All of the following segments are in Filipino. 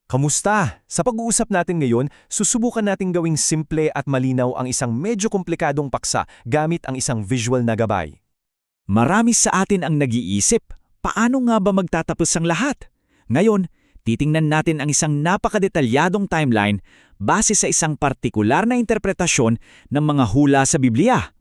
Kamusta? Sa pag-uusap natin ngayon, susubukan nating gawing simple at malinaw ang isang medyo komplikadong paksa gamit ang isang visual na gabay. Marami sa atin ang nag-iisip, paano nga ba magtatapos ang lahat? Ngayon, titingnan natin ang isang napakadetalyadong timeline base sa isang partikular na interpretasyon ng mga hula sa Biblia.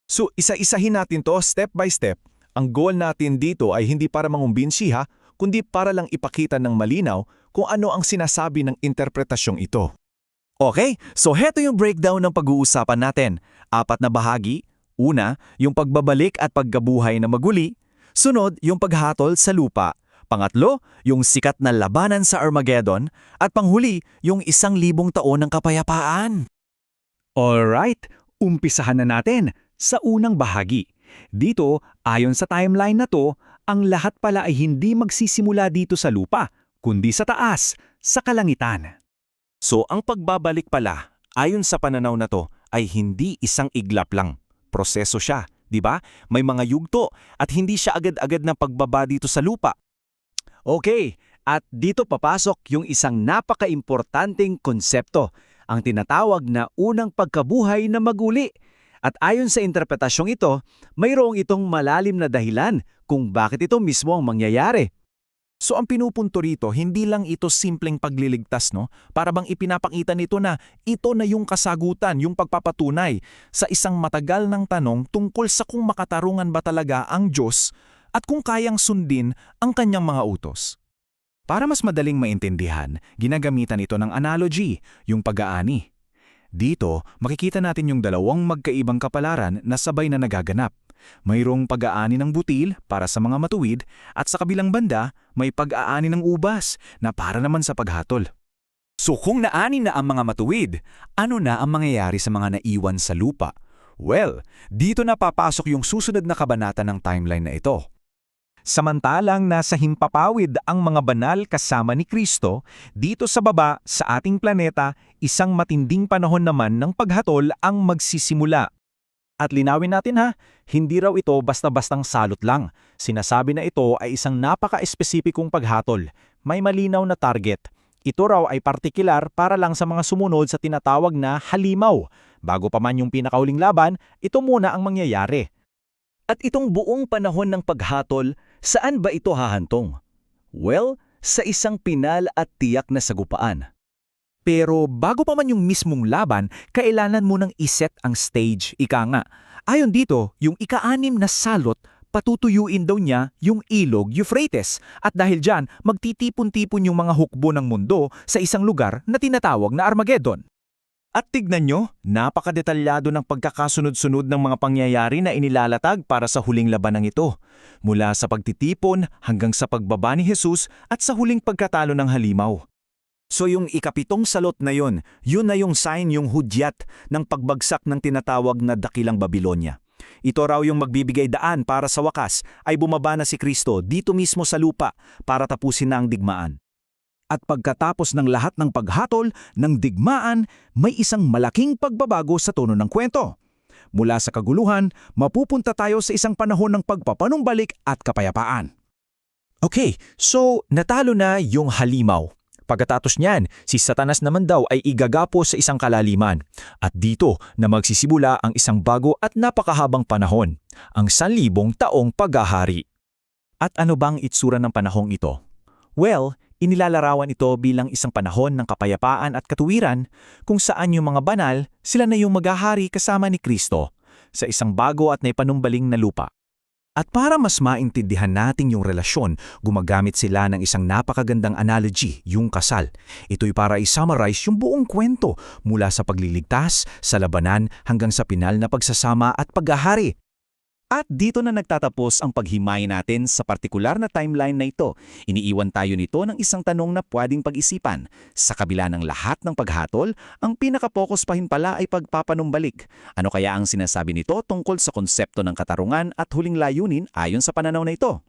So, isa-isahin natin to step by step. Ang goal natin dito ay hindi para mangumbinsi ha, kundi para lang ipakita ng malinaw kung ano ang sinasabi ng interpretasyong ito. Okay, so heto yung breakdown ng pag-uusapan natin. 4 na bahagi. Una, yung pagbabalik at paggabuhay na maguli. Sunod, yung paghatol sa lupa. Pangatlo, yung sikat na labanan sa Armageddon. At panghuli, yung 1,000 taon ng kapayapaan. Alright, umpisahan na natin sa unang bahagi. Dito, ayon sa timeline na to, ang lahat pala ay hindi magsisimula dito sa lupa, kundi sa taas, sa kalangitan. So ang pagbabalik pala, ayon sa pananaw na to, ay hindi isang iglap lang. Proseso siya, di ba? May mga yugto at hindi siya agad-agad na pagbaba dito sa lupa. Okay, at dito papasok yung isang napaka-importanting konsepto, ang tinatawag na unang pagkabuhay na maguli. At ayon sa interpretasyong ito, mayroong itong malalim na dahilan kung bakit ito mismo ang mangyayari. So ang pinupunto rito, hindi lang ito simpleng pagliligtas, no? Para bang ipinapakita nito na ito na yung kasagutan, yung pagpapatunay sa isang matagal ng tanong tungkol sa kung makatarungan ba talaga ang Diyos at kung kayang sundin ang kanyang mga utos. Para mas madaling maintindihan, ginagamitan ito ng analogy, yung pag-aani. Dito, makikita natin yung dalawang magkaibang kapalaran na sabay na nagaganap. Mayroong pag-aani ng butil para sa mga matuwid at sa kabilang banda, may pag-aani ng ubas na para naman sa paghatol. So kung naani na ang mga matuwid, ano na ang mangyayari sa mga naiwan sa lupa? Well, dito na papasok yung susunod na kabanata ng timeline na ito. Samantalang nasa himpapawid ang mga banal kasama ni Kristo, dito sa baba sa ating planeta, isang matinding panahon naman ng paghatol ang magsisimula. At linawin natin ha, hindi raw ito basta-bastang salot lang. Sinasabi na ito ay isang napaka-espesipikong paghatol. May malinaw na target. Ito raw ay partikular para lang sa mga sumunod sa tinatawag na halimaw. Bago pa man yung pinakauling laban, ito muna ang mangyayari. At itong buong panahon ng paghatol, saan ba ito hahantong? Well, sa isang pinal at tiyak na sagupaan. Pero bago pa man yung mismong laban, kailangan mo nang iset ang stage, ika nga. Ayon dito, yung ika-6 na salot, patutuyuin daw niya yung ilog Euphrates. At dahil dyan, magtitipon-tipon yung mga hukbo ng mundo sa isang lugar na tinatawag na Armageddon. At tignan nyo, napakadetalyado ng pagkakasunod-sunod ng mga pangyayari na inilalatag para sa huling labanang ito. Mula sa pagtitipon hanggang sa pagbaba ni Jesus at sa huling pagkatalo ng halimaw. So yung ika-7 salot na yun na yung sign, yung hudyat ng pagbagsak ng tinatawag na dakilang Babilonya. Ito raw yung magbibigay daan para sa wakas ay bumaba na si Kristo dito mismo sa lupa para tapusin na ang digmaan. At pagkatapos ng lahat ng paghatol ng digmaan, may isang malaking pagbabago sa tono ng kwento. Mula sa kaguluhan, mapupunta tayo sa isang panahon ng pagpapanumbalik at kapayapaan. Okay, so natalo na yung halimaw. Pagkatapos niyan, si Satanas naman daw ay igagapo sa isang kalaliman. At dito na magsisimula ang isang bago at napakahabang panahon, ang 1,000 taong paghahari. At ano bang itsura ng panahong ito? Well, inilalarawan ito bilang isang panahon ng kapayapaan at katuwiran kung saan yung mga banal, sila na yung maghahari kasama ni Kristo sa isang bago at naipanumbaling na lupa. At para mas maintindihan natin yung relasyon, gumagamit sila ng isang napakagandang analogy, yung kasal. Ito'y para i-summarize yung buong kwento mula sa pagliligtas, sa labanan hanggang sa pinal na pagsasama at paghahari. At dito na nagtatapos ang paghimay natin sa partikular na timeline na ito. Iniiwan tayo nito ng isang tanong na pwedeng pag-isipan. Sa kabila ng lahat ng paghatol, ang pinaka-focus pa rin pala ay pagpapanumbalik. Ano kaya ang sinasabi nito tungkol sa konsepto ng katarungan at huling layunin ayon sa pananaw na ito?